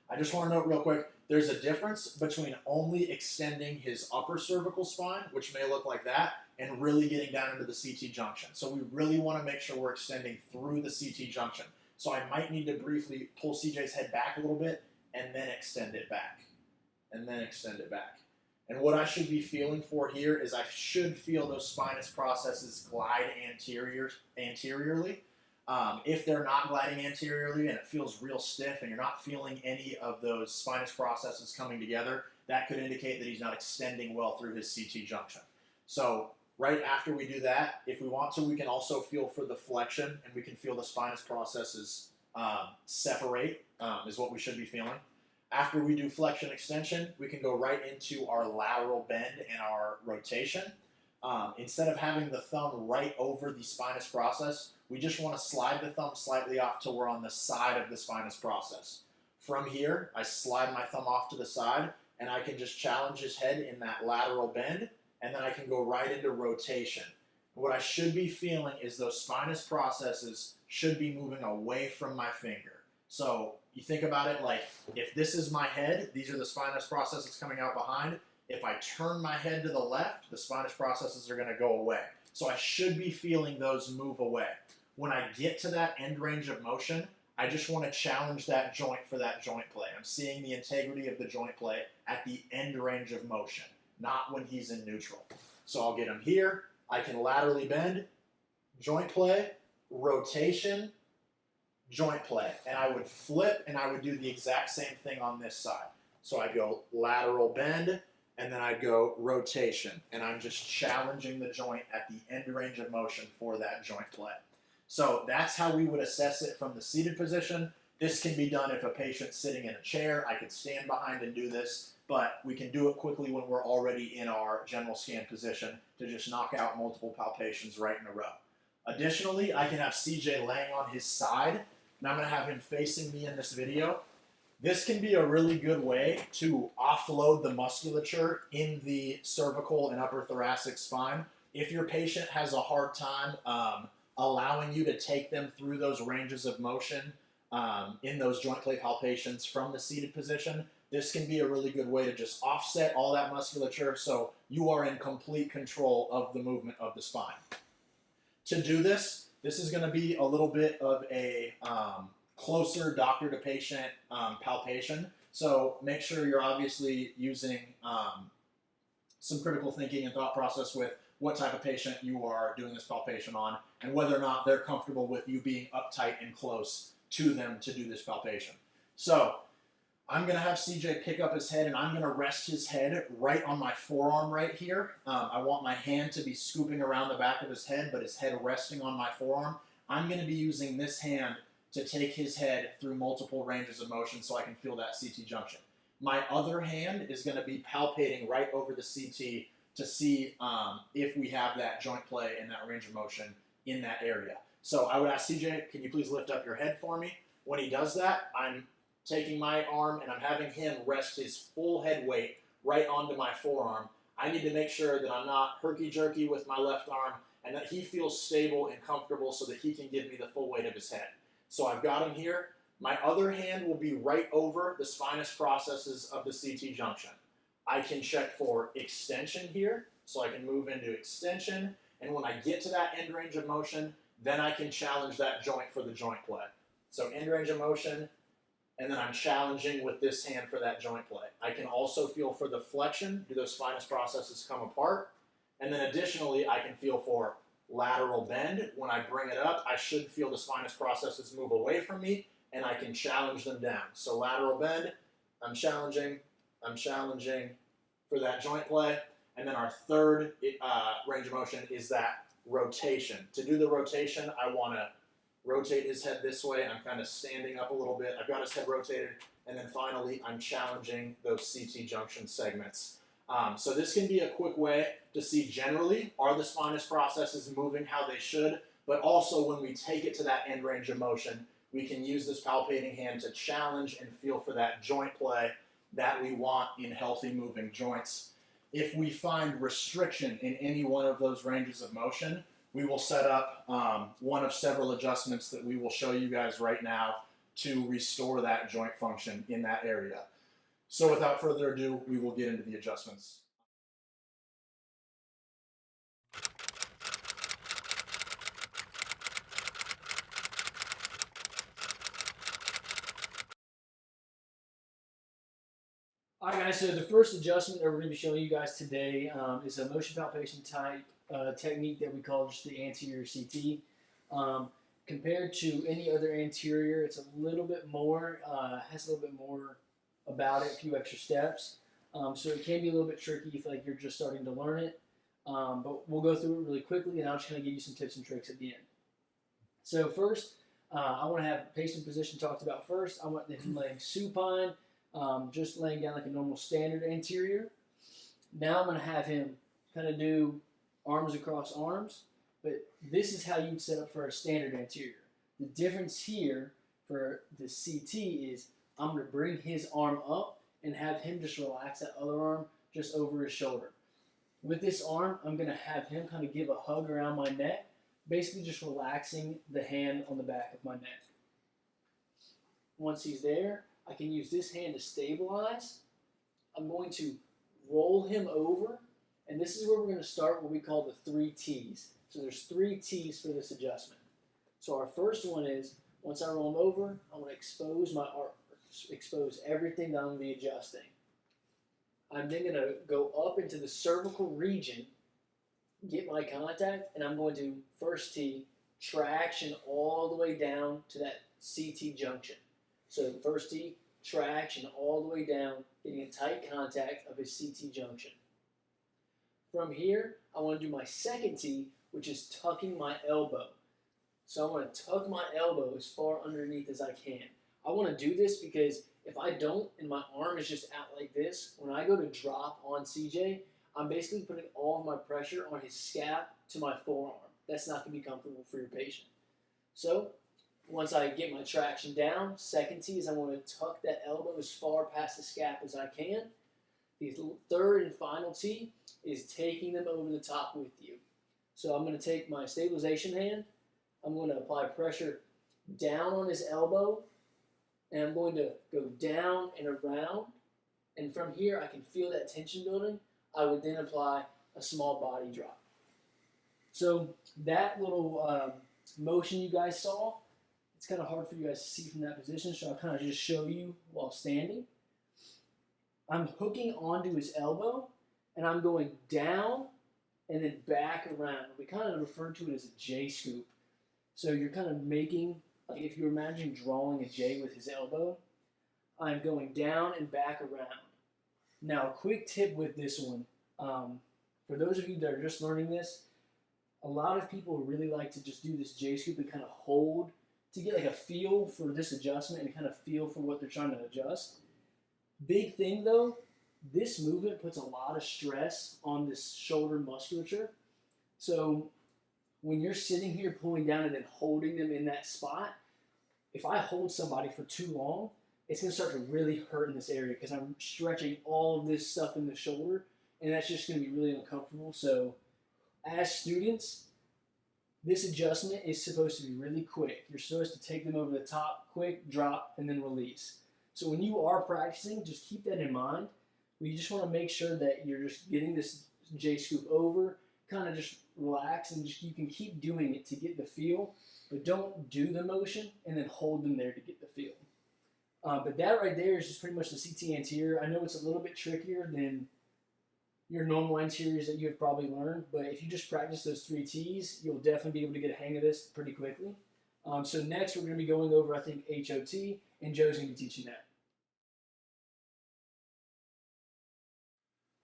I just want to note real quick, there's a difference between only extending his upper cervical spine, which may look like that, and really getting down into the CT junction. So we really want to make sure we're extending through the CT junction. So I might need to briefly pull CJ's head back a little bit and then extend it back. And then extend it back. And what I should be feeling for here is I should feel those spinous processes glide anteriorly. If they're not gliding anteriorly and it feels real stiff and you're not feeling any of those spinous processes coming together, that could indicate that he's not extending well through his CT junction. So right after we do that, if we want to, we can also feel for the flexion and we can feel the spinous processes separate is what we should be feeling. After we do flexion extension, we can go right into our lateral bend and our rotation. Instead of having the thumb right over the spinous process, we just want to slide the thumb slightly off till we're on the side of the spinous process. From here, I slide my thumb off to the side, and I can just challenge his head in that lateral bend, and then I can go right into rotation. What I should be feeling is those spinous processes should be moving away from my finger. So you think about it like, if this is my head, these are the spinous processes coming out behind. If I turn my head to the left, the spinous processes are going to go away. So I should be feeling those move away. When I get to that end range of motion, I just want to challenge that joint for that joint play. I'm seeing the integrity of the joint play at the end range of motion, not when he's in neutral. So I'll get him here. I can laterally bend, joint play, rotation, joint play. And I would flip and I would do the exact same thing on this side. So I'd go lateral bend and then I'd go rotation. And I'm just challenging the joint at the end range of motion for that joint play. So that's how we would assess it from the seated position. This can be done if a patient's sitting in a chair. I could stand behind and do this, but we can do it quickly when we're already in our general scan position to just knock out multiple palpations right in a row. Additionally, I can have CJ laying on his side, and I'm going to have him facing me in this video. This can be a really good way to offload the musculature in the cervical and upper thoracic spine. If your patient has a hard time allowing you to take them through those ranges of motion in those joint play palpations from the seated position, this can be a really good way to just offset all that musculature so you are in complete control of the movement of the spine. To do this, this is going to be a little bit of a closer doctor to patient palpation. So make sure you're obviously using some critical thinking and thought process with what type of patient you are doing this palpation on and whether or not they're comfortable with you being uptight and close to them to do this palpation. So I'm going to have CJ pick up his head and I'm going to rest his head right on my forearm right here. I want my hand to be scooping around the back of his head, but his head resting on my forearm. I'm going to be using this hand to take his head through multiple ranges of motion so I can feel that CT junction. My other hand is going to be palpating right over the CT to see if we have that joint play and that range of motion in that area. So I would ask CJ, can you please lift up your head for me? When he does that, I'm taking my arm and I'm having him rest his full head weight right onto my forearm. I need to make sure that I'm not herky-jerky with my left arm and that he feels stable and comfortable so that he can give me the full weight of his head. So I've got him here. My other hand will be right over the spinous processes of the CT junction. I can check for extension here, so I can move into extension, and when I get to that end range of motion, then I can challenge that joint for the joint play. So end range of motion, and then I'm challenging with this hand for that joint play. I can also feel for the flexion, do those spinous processes come apart, and then additionally I can feel for lateral bend. When I bring it up, I should feel the spinous processes move away from me, and I can challenge them down. So lateral bend, I'm challenging for that joint play, and then our third range of motion is that rotation. To do the rotation, I want to rotate his head this way. I'm kind of standing up a little bit. I've got his head rotated, and then finally I'm challenging those CT junction segments. So this can be a quick way to see generally, are the spinous processes moving how they should, but also when we take it to that end range of motion, we can use this palpating hand to challenge and feel for that joint play that we want in healthy moving joints. If we find restriction in any one of those ranges of motion, we will set up one of several adjustments that we will show you guys right now to restore that joint function in that area. So without further ado, we will get into the adjustments. All right, guys, so the first adjustment that we're going to be showing you guys today is a motion palpation type technique that we call just the anterior CT. Compared to any other anterior, it's a little bit more, has a little bit more about it, a few extra steps. So it can be a little bit tricky if like you're just starting to learn it. But we'll go through it really quickly, and I'll just kind of give you some tips and tricks at the end. So first, I want to have patient position talked about first. I want him laying supine. Just laying down like a normal standard anterior. Now I'm going to have him kind of do arms across arms, but this is how you'd set up for a standard anterior. The difference here for the CT is I'm going to bring his arm up and have him just relax that other arm just over his shoulder. With this arm, I'm going to have him kind of give a hug around my neck, basically just relaxing the hand on the back of my neck. Once he's there, I can use this hand to stabilize. I'm going to roll him over, and this is where we're going to start what we call the 3 T's. So there's 3 T's for this adjustment. So our first one is, once I roll him over, I want to expose everything that I'm going to be adjusting. I'm then going to go up into the cervical region, get my contact, and I'm going to, first T, traction all the way down to that CT junction. So first T, traction all the way down, getting a tight contact of his CT junction. From here, I want to do my second T, which is tucking my elbow. So I want to tuck my elbow as far underneath as I can. I want to do this because if I don't and my arm is just out like this, when I go to drop on CJ, I'm basically putting all of my pressure on his scap to my forearm. That's not going to be comfortable for your patient. So once I get my traction down, second T is I want to tuck that elbow as far past the scap as I can. The third and final T is taking them over the top with you. So I'm going to take my stabilization hand. I'm going to apply pressure down on his elbow and I'm going to go down and around, and from here I can feel that tension building. I would then apply a small body drop. So that little motion you guys saw, it's kind of hard for you guys to see from that position, so I'll kind of just show you while standing. I'm hooking onto his elbow, and I'm going down and then back around. We kind of refer to it as a J scoop. So you're kind of making, like if you imagine drawing a J with his elbow, I'm going down and back around. Now, a quick tip with this one. For those of you that are just learning this, a lot of people really like to just do this J scoop and kind of hold to get like a feel for this adjustment and kind of feel for what they're trying to adjust. Big thing though, this movement puts a lot of stress on this shoulder musculature. So when you're sitting here pulling down and then holding them in that spot, if I hold somebody for too long, it's going to start to really hurt in this area because I'm stretching all of this stuff in the shoulder, and that's just going to be really uncomfortable. So as students, this adjustment is supposed to be really quick. You're supposed to take them over the top, quick, drop, and then release. So when you are practicing, just keep that in mind. You just want to make sure that you're just getting this J scoop over, kind of just relax, and just you can keep doing it to get the feel, but don't do the motion and then hold them there to get the feel. But that right there is just pretty much the CT anterior. I know it's a little bit trickier than your normal anteriors that you have probably learned, but if you just practice those 3 T's, you'll definitely be able to get a hang of this pretty quickly. So next we're going to be going over, I think, HOT, and Joe's going to be teaching that.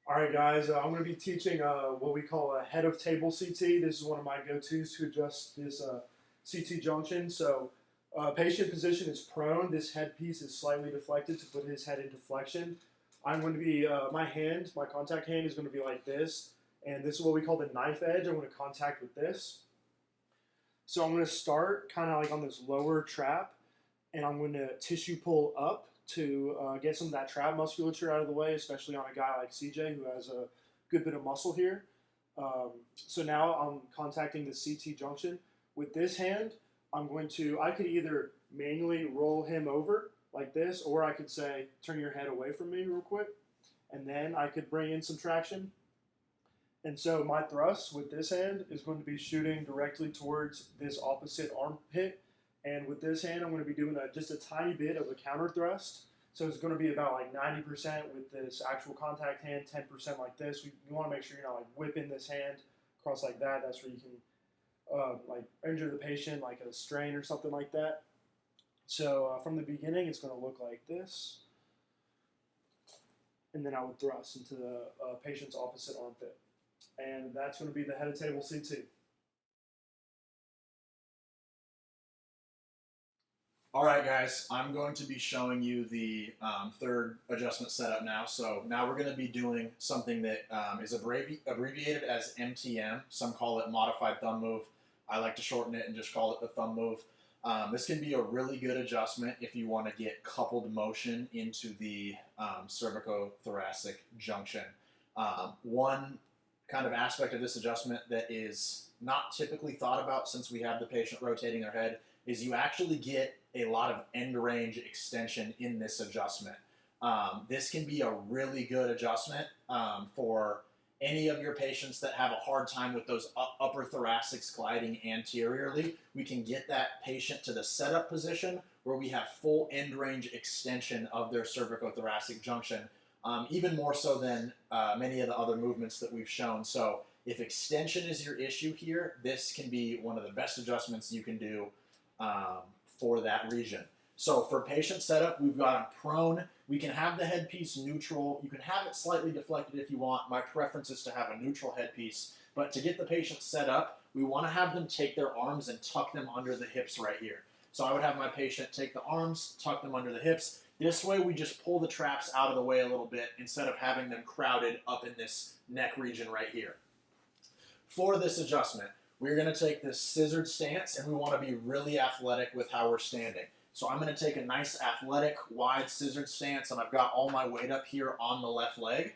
All right, guys, I'm going to be teaching what we call a head of table CT. This is one of my go-tos to adjust this CT junction. So patient position is prone. This headpiece is slightly deflected to put his head into flexion. I'm going to be, my contact hand is going to be like this, and this is what we call the knife edge. I'm going to contact with this. So I'm going to start kind of like on this lower trap, and I'm going to tissue pull up to get some of that trap musculature out of the way, especially on a guy like CJ who has a good bit of muscle here. So now I'm contacting the CT junction. With this hand, I could either manually roll him over like this, or I could say, turn your head away from me real quick, and then I could bring in some traction. And so my thrust with this hand is going to be shooting directly towards this opposite armpit. And with this hand, I'm going to be doing just a tiny bit of a counter thrust. So it's going to be about like 90% with this actual contact hand, 10% like this. You want to make sure you're not like whipping this hand across like that. That's where you can like injure the patient, like a strain or something like that. So from the beginning, it's going to look like this. And then I would thrust into the patient's opposite armpit. And that's going to be the head of table CT. All right, guys, I'm going to be showing you the third adjustment setup now. So now we're going to be doing something that is abbreviated as MTM. Some call it modified thumb move. I like to shorten it and just call it the thumb move. This can be a really good adjustment if you want to get coupled motion into the cervical-thoracic junction. One kind of aspect of this adjustment that is not typically thought about since we have the patient rotating their head is you actually get a lot of end range extension in this adjustment. This can be a really good adjustment for any of your patients that have a hard time with those upper thoracics gliding anteriorly. We can get that patient to the setup position where we have full end range extension of their cervico-thoracic junction, even more so than many of the other movements that we've shown. So if extension is your issue here, this can be one of the best adjustments you can do for that region. So for patient setup, we've got him prone. We can have the headpiece neutral. You can have it slightly deflected if you want. My preference is to have a neutral headpiece. But to get the patient set up, we want to have them take their arms and tuck them under the hips right here. So I would have my patient take the arms, tuck them under the hips. This way we just pull the traps out of the way a little bit instead of having them crowded up in this neck region right here. For this adjustment, we're going to take this scissored stance, and we want to be really athletic with how we're standing. So I'm going to take a nice athletic, wide scissored stance, and I've got all my weight up here on the left leg.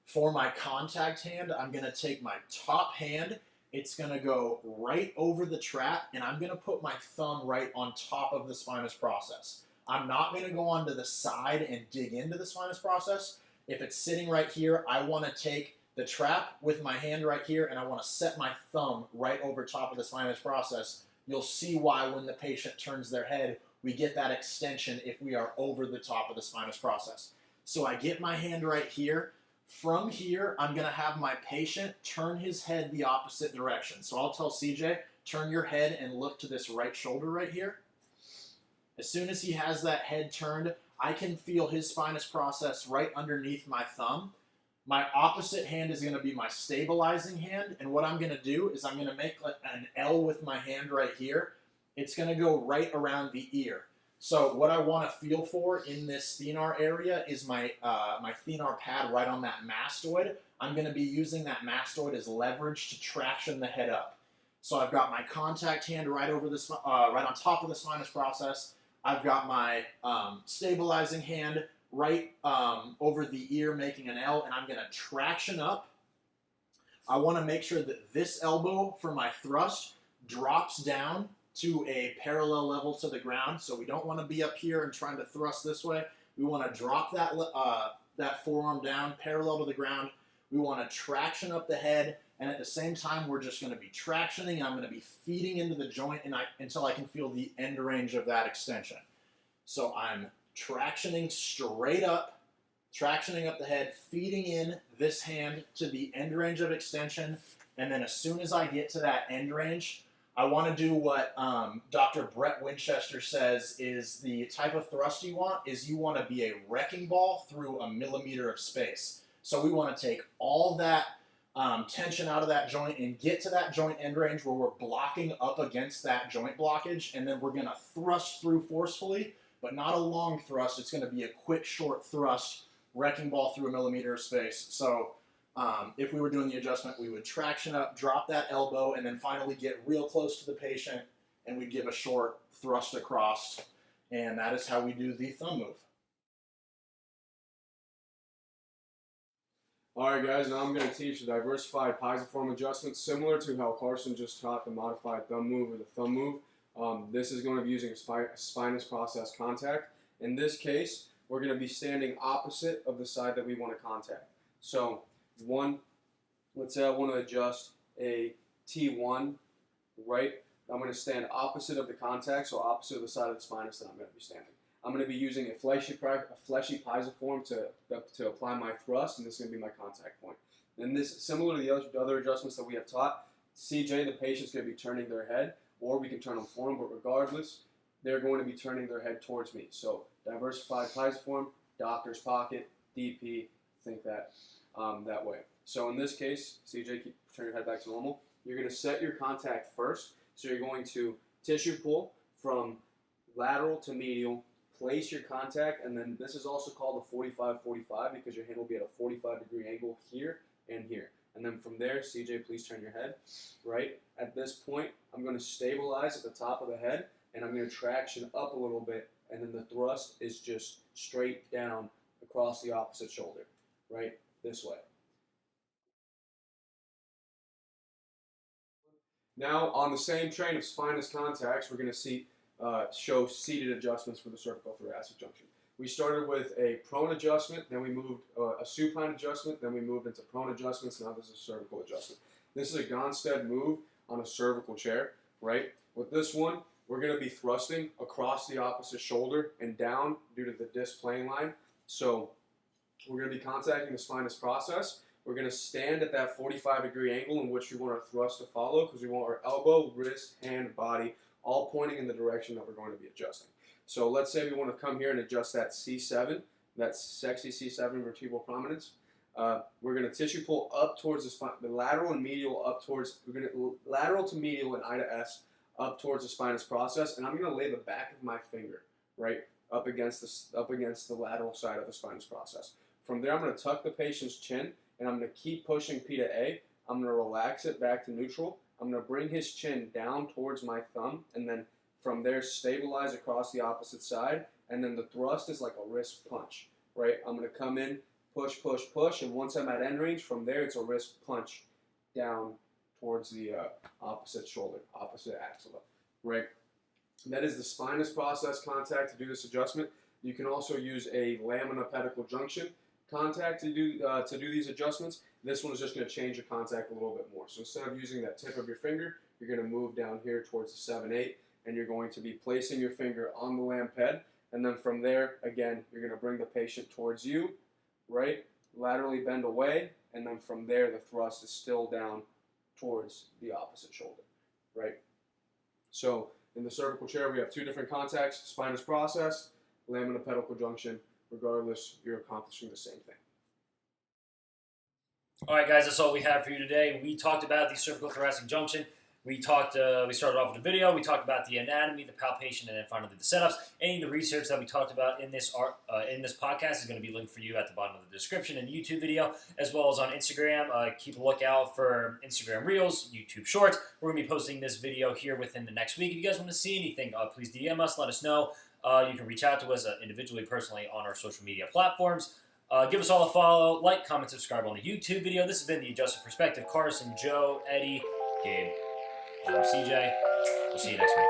For my contact hand, I'm going to take my top hand. It's going to go right over the trap, and I'm going to put my thumb right on top of the spinous process. I'm not going to go onto the side and dig into the spinous process. If it's sitting right here, I want to take the trap with my hand right here, and I want to set my thumb right over top of the spinous process. You'll see why when the patient turns their head, we get that extension if we are over the top of the spinous process. So I get my hand right here. From here, I'm going to have my patient turn his head the opposite direction. So I'll tell CJ, turn your head and look to this right shoulder right here. As soon as he has that head turned, I can feel his spinous process right underneath my thumb. My opposite hand is going to be my stabilizing hand, and what I'm going to do is I'm going to make an L with my hand right here. It's going to go right around the ear. So what I want to feel for in this thenar area is my thenar pad right on that mastoid. I'm going to be using that mastoid as leverage to traction the head up. So I've got my contact hand right over this, right on top of the spinous process. I've got my stabilizing hand right over the ear making an L, and I'm going to traction up. I want to make sure that this elbow for my thrust drops down to a parallel level to the ground. So we don't want to be up here and trying to thrust this way. We want to drop that forearm down parallel to the ground. We want to traction up the head, and at the same time, we're just going to be tractioning, and I'm going to be feeding into the joint until I can feel the end range of that extension. So I'm tractioning straight up, tractioning up the head, feeding in this hand to the end range of extension, and then as soon as I get to that end range, I want to do what Dr. Brett Winchester says is the type of thrust you want is you want to be a wrecking ball through a millimeter of space. So we want to take all that tension out of that joint and get to that joint end range where we're blocking up against that joint blockage, and then we're going to thrust through forcefully, but not a long thrust. It's going to be a quick, short thrust, wrecking ball through a millimeter of space. So if we were doing the adjustment, we would traction up, drop that elbow, and then finally get real close to the patient, and we'd give a short thrust across, and that is how we do the thumb move. Alright guys, now I'm going to teach a diversified pisiform adjustment similar to how Carson just taught the modified thumb move or the thumb move. This is going to be using a spinous process contact. In this case, we're going to be standing opposite of the side that we want to contact. So, let's say I want to adjust a T1, right? I'm going to stand opposite of the contact, so opposite of the side of the spinous that I'm going to be standing. I'm going to be using a fleshy pisiform to apply my thrust, and this is going to be my contact point. And this, similar to the other adjustments that we have taught, CJ, the patient's going to be turning their head, or we can turn them for them, but regardless, they're going to be turning their head towards me. So diversified pisiform, doctor's pocket, DP, think that that way. So in this case, CJ, turn your head back to normal. You're going to set your contact first. So you're going to tissue pull from lateral to medial, place your contact, and then this is also called a 45-45 because your hand will be at a 45-degree angle here and here. And then from there, CJ, please turn your head, right? At this point, I'm going to stabilize at the top of the head, and I'm going to traction up a little bit, and then the thrust is just straight down across the opposite shoulder, right? This way. Now, on the same train of spinous contacts, we're going to show seated adjustments for the cervical-thoracic junction. We started with a prone adjustment, then we moved a supine adjustment, then we moved into prone adjustments, now this is a cervical adjustment. This is a Gonstead move on a cervical chair, right? With this one, we're going to be thrusting across the opposite shoulder and down due to the disc plane line. So we're going to be contacting the spinous process. We're going to stand at that 45-degree angle in which we want our thrust to follow because we want our elbow, wrist, hand, body all pointing in the direction that we're going to be adjusting. So let's say we want to come here and adjust that C7, that sexy C7 vertebral prominence. We're going to tissue pull up towards the spine, the lateral and medial up towards, we're going to lateral to medial and I to S up towards the spinous process, and I'm going to lay the back of my finger, right, up against the lateral side of the spinous process. From there, I'm going to tuck the patient's chin, and I'm going to keep pushing P to A. I'm going to relax it back to neutral. I'm going to bring his chin down towards my thumb, and then from there stabilize across the opposite side, and then the thrust is like a wrist punch, right? I'm going to come in, push, push, push, and once I'm at end range, from there it's a wrist punch down towards the opposite shoulder, opposite axilla, right? That is the spinous process contact to do this adjustment. You can also use a lamina pedicle junction contact to do these adjustments. This one is just going to change the contact a little bit more. So instead of using that tip of your finger, you're going to move down here towards the 7-8, and you're going to be placing your finger on the lamp head. And then from there, again, you're going to bring the patient towards you, right? Laterally bend away, and then from there, the thrust is still down towards the opposite shoulder, right? So in the cervical chair, we have two different contacts: spinous process, lamina pedicle junction. Regardless, you're accomplishing the same thing. All right, guys, that's all we have for you today. We talked about the cervical-thoracic junction. We started off with a video. We talked about the anatomy, the palpation, and then finally the setups. Any of the research that we talked about in this podcast is going to be linked for you at the bottom of the description and YouTube video, as well as on Instagram. Keep a lookout for Instagram Reels, YouTube Shorts. We're going to be posting this video here within the next week. If you guys want to see anything, please DM us. Let us know. You can reach out to us individually, personally, on our social media platforms. Give us all a follow, like, comment, subscribe on the YouTube video. This has been The Adjusted Perspective. Carson, Joe, Eddie, Gabe, CJ. We'll see you next week.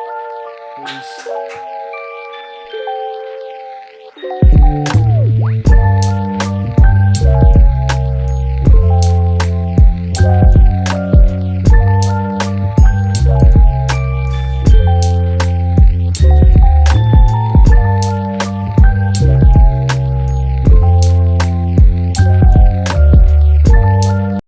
Peace.